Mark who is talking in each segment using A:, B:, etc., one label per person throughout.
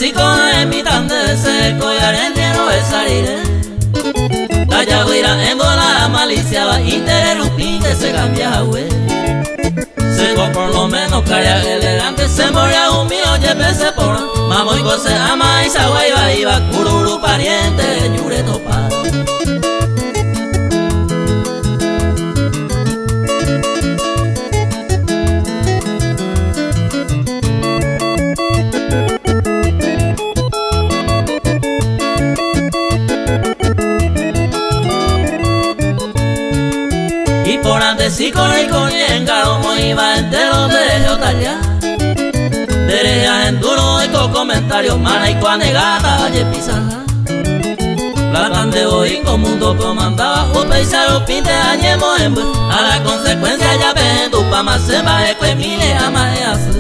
A: sico en mi tan de seco y arentero de salir. La yaguira en bola malicia va interrumpir que se cambia güey. Seco por lo menos caria elegante se moría un mío yepese por mamo y goce ama y sagua iba cururu pariente yure topa. Y por antes si con el conienga como iba entero de Otalia. Derecha en duro y con comentarios mana y cuanegata y pisaja. Platan de hoy como mundo comandaba un paisano pinte añemo en a la consecuencia ya ven tu pama se va e que mile ama e así.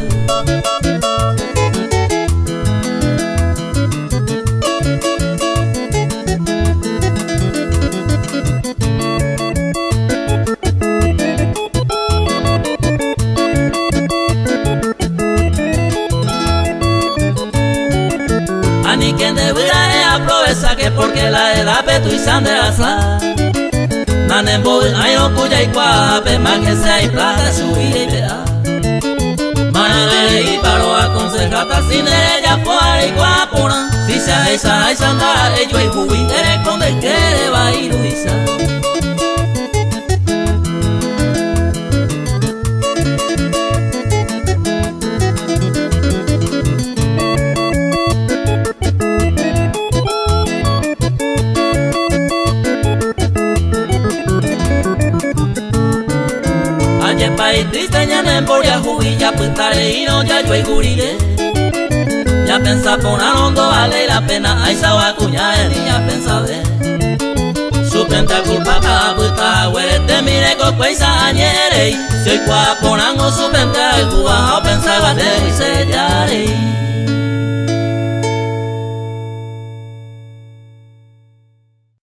A: Ni quien debería aprovechar que porque la edad petuizan de asla. Nanen boy ayo cuya y cuape más que sea y plata subir y vea. Manere y paro aconsejata sin ella fuera y guapona. Si se esa andar ello y jubitere con el que le va a ir Luisa. País triste ya no emporia jubilla putare y no ya yo y gurire. Ya pensa por arondo vale la pena a esa vacuña y ya pensa de. Su penta culpa cada puta huere te mire con cuesa añere. Si hoy cua ponango su penta el cuba o pensaba de y se llare.